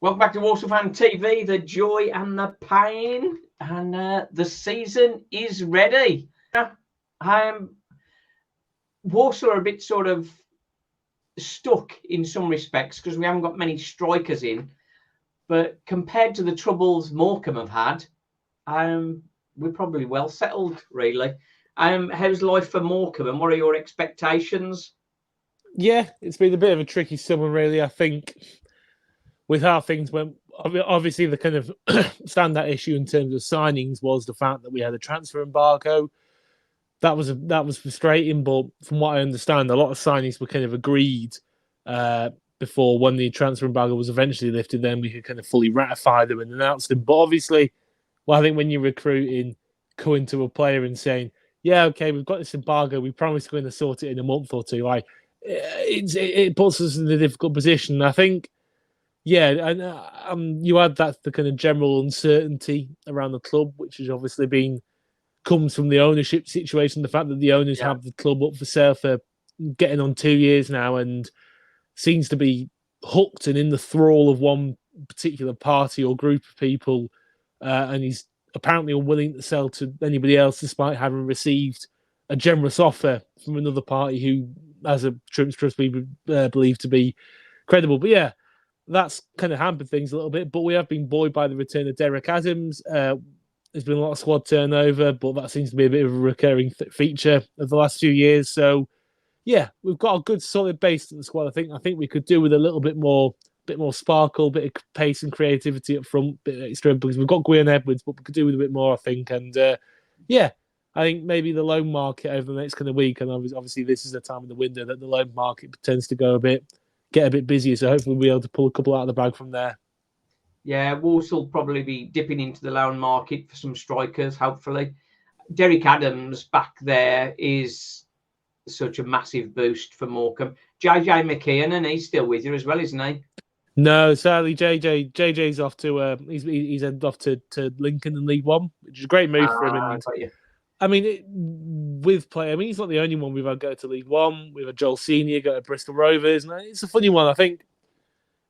Welcome back to Walsall Fan TV, the joy and the pain, and the season is ready. Walsall are a bit sort of stuck in some respects because we haven't got many strikers in, but compared to the troubles Morecambe have had, we're probably well settled, really. How's life for Morecambe, and what are your expectations? Yeah, it's been a bit of a tricky summer, really. I think with how things went, obviously the kind of standout issue in terms of signings was the fact that we had a transfer embargo. That was frustrating, but from what I understand, a lot of signings were kind of agreed before when the transfer embargo was eventually lifted. Then we could kind of fully ratify them and announce them. But obviously, well, I think when you're recruiting, going to a player and saying, "Yeah, okay, we've got this embargo. We promise we're going to sort it in a month or two," like it puts us in a difficult position. I think. Yeah, and you add that the kind of general uncertainty around the club, which has obviously comes from the ownership situation. The fact that the owners have the club up for sale for getting on 2 years now, and seems to be hooked and in the thrall of one particular party or group of people, and he's apparently unwilling to sell to anybody else, despite having received a generous offer from another party who, as a trust, we believe to be credible. But yeah, that's kind of hampered things a little bit, but we have been buoyed by the return of Derek Adams. There's been a lot of squad turnover, but that seems to be a bit of a recurring feature of the last few years. So, yeah, we've got a good solid base to the squad. I think we could do with a little bit more sparkle, bit of pace and creativity up front, bit extra because we've got Gwyn Edwards, but we could do with a bit more, I think. And yeah, I think maybe the loan market over the next kind of week, and obviously this is the time of the window that the loan market tends to get a bit busier. So hopefully we'll be able to pull a couple out of the bag from there. Yeah, Walsall probably be dipping into the loan market for some strikers, hopefully. Derek Adams back there is such a massive boost for Morecambe. JJ McKeon, and he's still with you as well, isn't he? No, sadly, JJ's off to he's ended off to Lincoln in League One, which is a great move for him. And I mean, he's not the only one we've had go to League One. We've had Joel Senior go to Bristol Rovers, and it's a funny one. I think.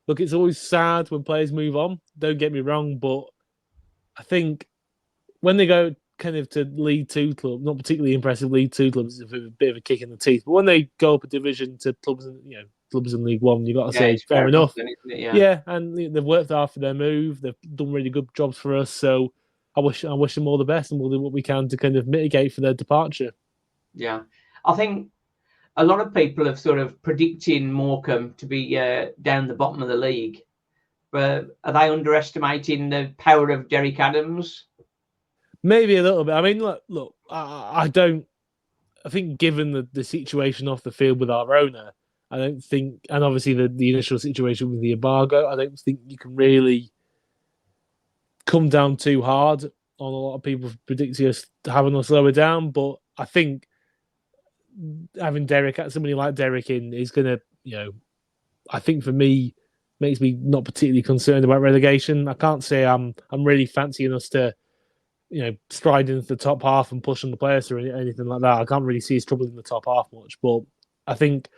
Look, it's always sad when players move on. Don't get me wrong, but I think when they go kind of to League Two club, not particularly impressive League Two clubs, it's a bit of a kick in the teeth. But when they go up a division to clubs, clubs in League One, you got to say fair enough. Yeah, and they've worked hard for their move. They've done really good jobs for us. So I wish them all the best, and we'll do what we can to kind of mitigate for their departure. Yeah, I think a lot of people have sort of predicting Morecambe to be down the bottom of the league. But are they underestimating the power of Derek Adams? Maybe a little bit. I mean, look. I don't. I think given the situation off the field with our owner, I don't think, and obviously the initial situation with the embargo, I don't think you can really come down too hard on a lot of people predicting us having us lower down. But I think having somebody like Derek in is going to, I think for me, makes me not particularly concerned about relegation. I can't say I'm really fancying us to, stride into the top half and push on the players or anything like that. I can't really see us trouble in the top half much. But I think,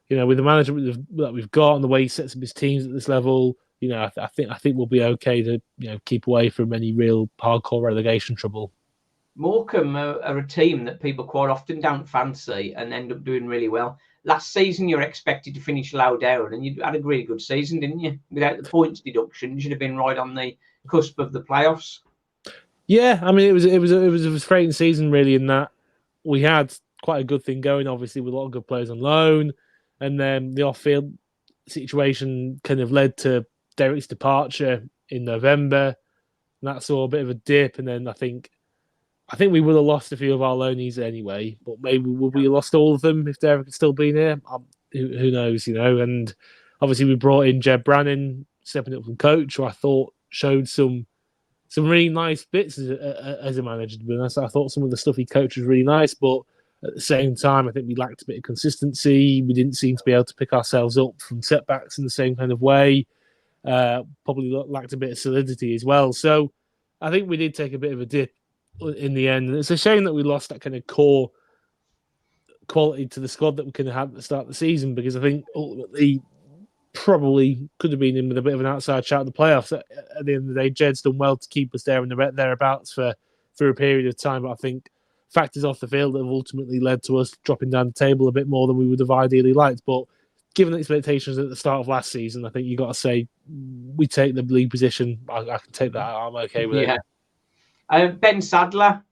with the management that we've got and the way he sets up his teams at this level, I think we'll be okay to, keep away from any real hardcore relegation trouble. Morecambe are a team that people quite often don't fancy and end up doing really well. Last season, you're expected to finish low down, and you had a really good season, didn't you? Without the points deduction, you should have been right on the cusp of the playoffs. Yeah, I mean, it was a frustrating season, really, in that we had quite a good thing going, obviously, with a lot of good players on loan, and then the off-field situation kind of led to Derek's departure in November, and that saw a bit of a dip, and then I think we would have lost a few of our loanees anyway, but maybe would we have lost all of them if Derek had still been here? Who knows, And obviously we brought in Jeb Brannan, stepping up from coach, who I thought showed some really nice bits as a manager. To be honest, I thought some of the stuff he coached was really nice, but at the same time, I think we lacked a bit of consistency. We didn't seem to be able to pick ourselves up from setbacks in the same kind of way. Probably lacked a bit of solidity as well. So I think we did take a bit of a dip in the end. And it's a shame that we lost that kind of core quality to the squad that we could have had at the start of the season, because I think ultimately probably could have been in with a bit of an outside shot at the playoffs. At the end of the day, Jed's done well to keep us there and thereabouts for a period of time. But I think factors off the field that have ultimately led to us dropping down the table a bit more than we would have ideally liked. But given expectations at the start of last season, I think you've got to say we take the league position. I can take that. I'm okay with it. Ben Sadler,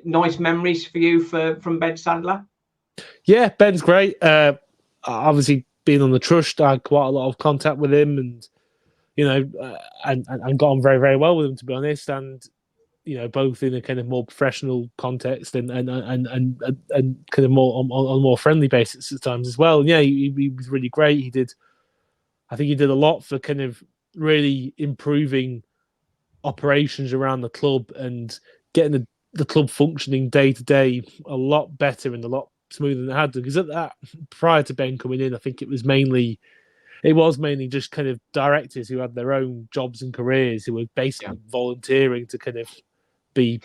nice memories for you from Ben Sadler? Yeah, Ben's great. Obviously, being on the trust, I had quite a lot of contact with him, and and got on very, very well with him, to be honest. And both in a kind of more professional context and kind of more on a more friendly basis at times as well. And yeah, he was really great. I think he did a lot for kind of really improving operations around the club and getting the club functioning day to day a lot better and a lot smoother than it had done. Because at that, prior to Ben coming in, I think it was mainly just kind of directors who had their own jobs and careers who were basically volunteering to kind of be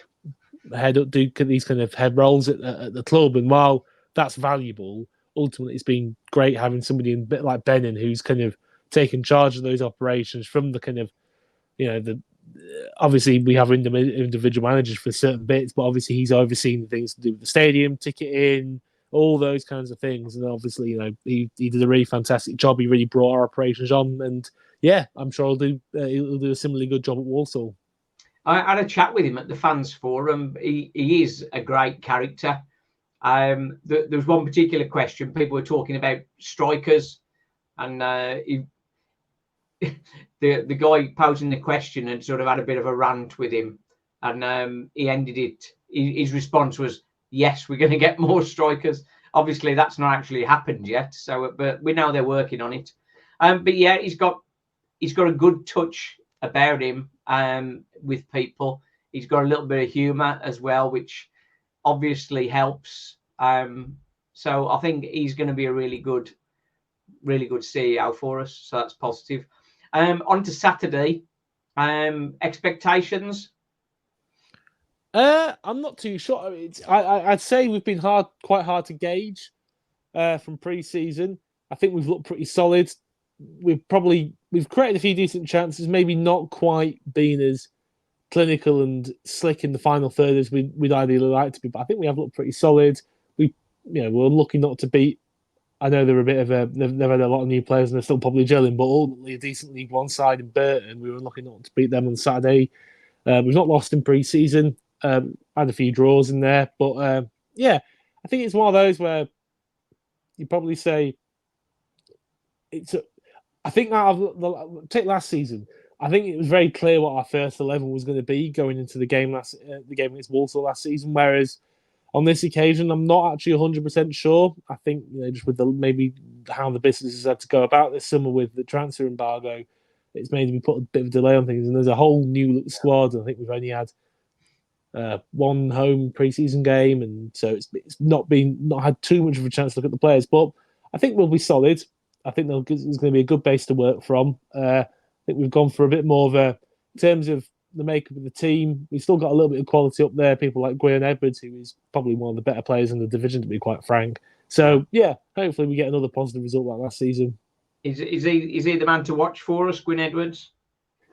do these kind of head roles at the club. And while that's valuable, ultimately it's been great having somebody a bit like Benin who's kind of taken charge of those operations from the kind of obviously we have individual managers for certain bits, but obviously he's overseen things to do with the stadium, ticketing, all those kinds of things. And obviously, he did a really fantastic job. He really brought our operations on, and yeah, I'm sure he'll do a similarly good job at Walsall. I had a chat with him at the fans forum. He is a great character. There was one particular question. People were talking about strikers, and the guy posing the question and sort of had a bit of a rant with him, and he ended it. His response was, "Yes, we're going to get more strikers." Obviously, that's not actually happened yet. So, but we know they're working on it. But yeah, he's got a good touch about him with people. He's got a little bit of humour as well, which obviously helps. So I think he's going to be a really good CEO for us. So that's positive. On to Saturday. Expectations? I'm not too sure. I'd say we've been quite hard to gauge from pre-season. I think we've looked pretty solid. We've created a few decent chances, maybe not quite been as clinical and slick in the final third as we'd ideally like to be, but I think we have looked pretty solid. We're lucky not to beat. I know they're a bit of they've had a lot of new players and they're still probably gelling, but ultimately a decent League One side in Burton. We were lucky not to beat them on Saturday. We've not lost in pre-season. Had a few draws in there, but yeah, I think it's one of those where you probably say I think take last season. I think it was very clear what our first 11 was going to be going into the game against Walsall last season. Whereas on this occasion, I'm not actually 100% sure. I think just with maybe how the business has had to go about this summer with the transfer embargo, it's made me put a bit of delay on things. And there's a whole new squad. I think we've only had one home preseason game, and so it's not had too much of a chance to look at the players. But I think we'll be solid. I think there's going to be a good base to work from. I think we've gone for a bit more of in terms of the makeup of the team. We've still got a little bit of quality up there. People like Gwion Edwards, who is probably one of the better players in the division, to be quite frank. So yeah, hopefully we get another positive result like last season. Is he the man to watch for us, Gwion Edwards?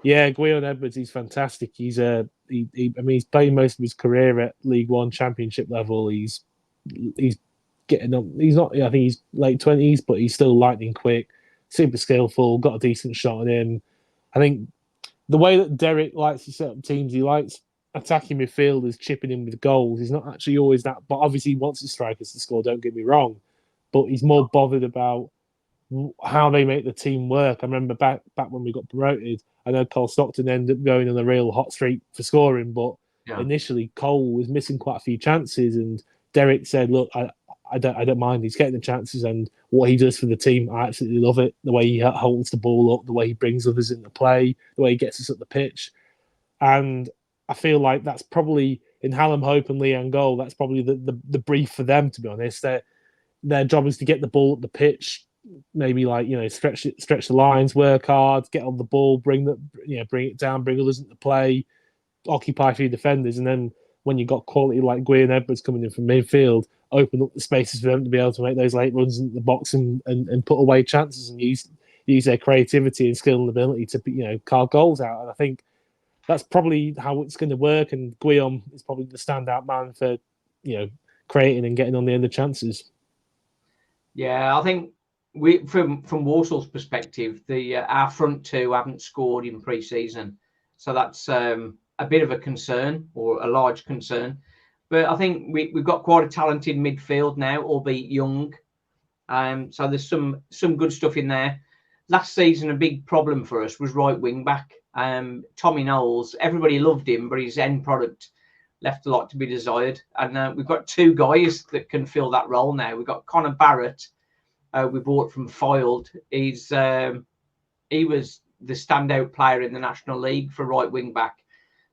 Yeah, Gwion Edwards, he's fantastic. He's he's playing most of his career at League One Championship level. He's getting up. He's not. I think he's late 20s, but he's still lightning quick, super skillful. Got a decent shot on him. I think the way that Derek likes to set up teams, he likes attacking midfielders, chipping in with goals. He's not actually always that, but obviously he wants his strikers to score. Don't get me wrong, but he's more bothered about how they make the team work. I remember back when we got promoted, I know Cole Stockton ended up going on a real hot streak for scoring, but initially Cole was missing quite a few chances, and Derek said, "Look, I don't mind. He's getting the chances, and what he does for the team, I absolutely love it. The way he holds the ball up, the way he brings others into play, the way he gets us up the pitch." And I feel like that's probably in Hallam Hope and Leon Goal. That's probably the brief for them. To be honest, their job is to get the ball up the pitch, maybe stretch the lines, work hard, get on the ball, bring it down, bring others into play, occupy a few defenders, and then when you've got quality like Gwion Edwards coming in from midfield, open up the spaces for them to be able to make those late runs into the box and put away chances. And use their creativity and skill and ability to carve goals out. And I think that's probably how it's going to work. And Guillaume is probably the standout man for creating and getting on the end of chances. Yeah, I think from Walsall's perspective, our front two haven't scored in pre-season, so that's a bit of a concern, or a large concern. But I think we've got quite a talented midfield now, albeit young. So there's some good stuff in there. Last season, a big problem for us was right wing back. Tommy Knowles, everybody loved him, but his end product left a lot to be desired. And we've got two guys that can fill that role now. We've got Connor Barrett, we bought from Fylde. He was the standout player in the National League for right wing back.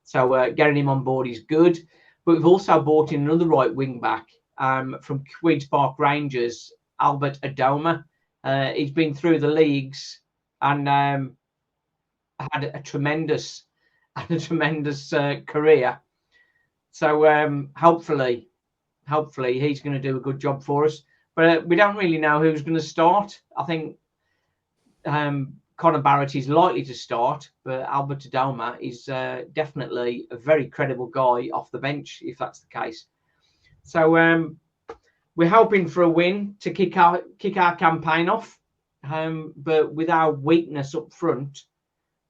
So getting him on board is good. But we've also bought in another right wing back from Queen's Park Rangers, Albert Adoma. He's been through the leagues and had a tremendous career. So hopefully he's going to do a good job for us. But we don't really know who's going to start. I think Connor Barrett is likely to start, but Albert Adoma is definitely a very credible guy off the bench, if that's the case. So we're hoping for a win to kick our campaign off. But with our weakness up front,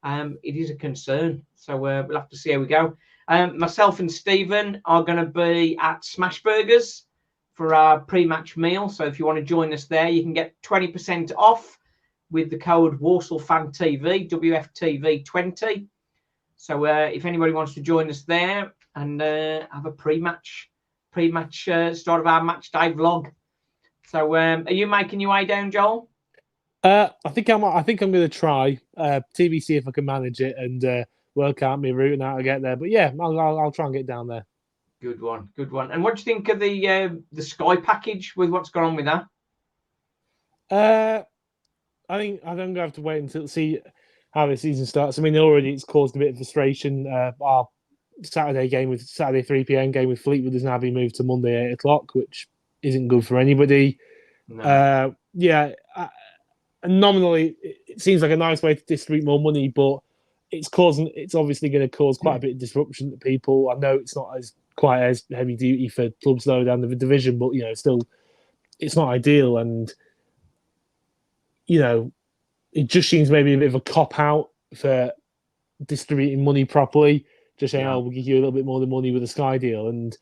it is a concern. So we'll have to see how we go. Myself and Stephen are going to be at Smash Burgers for our pre-match meal. So if you want to join us there, you can get 20% off with the code Walsall Fan TV, WFTV20. So if anybody wants to join us there and have a pre-match start of our match day vlog. So are you making your way down, Joel? I think I'm going to try TBC if I can manage it and work out my route and how to get there. But yeah, I'll try and get down there. Good one. And what do you think of the Sky package with what's gone on with that? I think I'm going to have to wait until see how the season starts. I mean, already it's caused a bit of frustration. Our Saturday 3 p.m. game with Fleetwood has now been moved to Monday 8 o'clock, which isn't good for anybody. No. Nominally, it seems like a nice way to distribute more money, but it's obviously going to cause quite a bit of disruption to people. I know it's not quite as heavy duty for clubs lower down the division, but still, it's not ideal, and it just seems maybe a bit of a cop out for distributing money properly. Just saying, we'll give you a little bit more than money with a Sky deal, and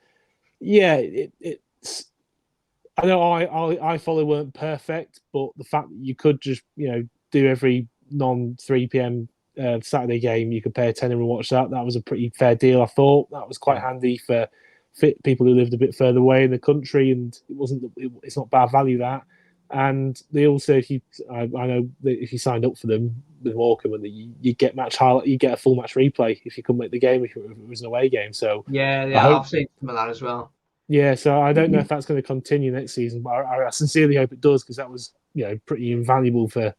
it's. I know I follow weren't perfect, but the fact that you could just do every non 3 p.m. Saturday game, you could pay a tenner and watch that. That was a pretty fair deal. I thought that was quite handy for people who lived a bit further away in the country, and it's not bad value that. And they also, I know that if you signed up for them with Morecambe, you get you get a full match replay if you couldn't make the game if it was an away game. So I've seen some of that as well. Yeah, so I don't know if that's going to continue next season, but I sincerely hope it does, because that was pretty invaluable for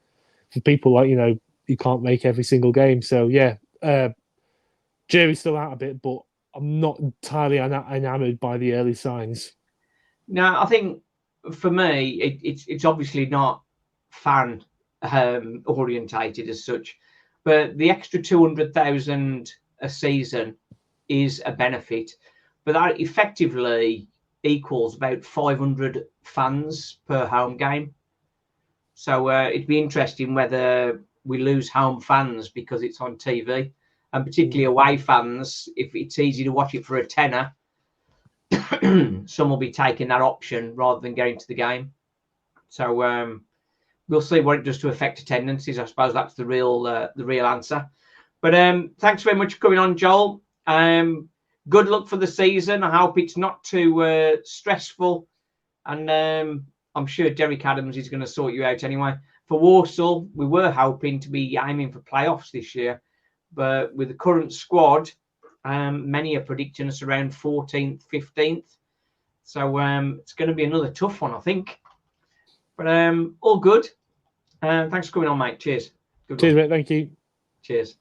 people like you can't make every single game. So yeah, jury's still out a bit, but I'm not entirely enamoured by the early signs. No, I think for me it's obviously not fan orientated as such, but the extra 200,000 a season is a benefit. But that effectively equals about 500 fans per home game. So it'd be interesting whether we lose home fans because it's on TV, and particularly away fans, if it's easy to watch it for a tenner, some will be taking that option rather than going to the game. So we'll see what it does to affect attendances. I suppose that's the real answer. But thanks very much for coming on, Joel. Good luck for the season. I hope it's not too stressful. And I'm sure Derek Adams is going to sort you out anyway. For Walsall, we were hoping to be aiming for playoffs this year. But with the current squad, many are predicting us around 14th, 15th. So it's going to be another tough one, I think. But all good. Thanks for coming on, mate. Cheers. Cheers, mate. Thank you. Cheers.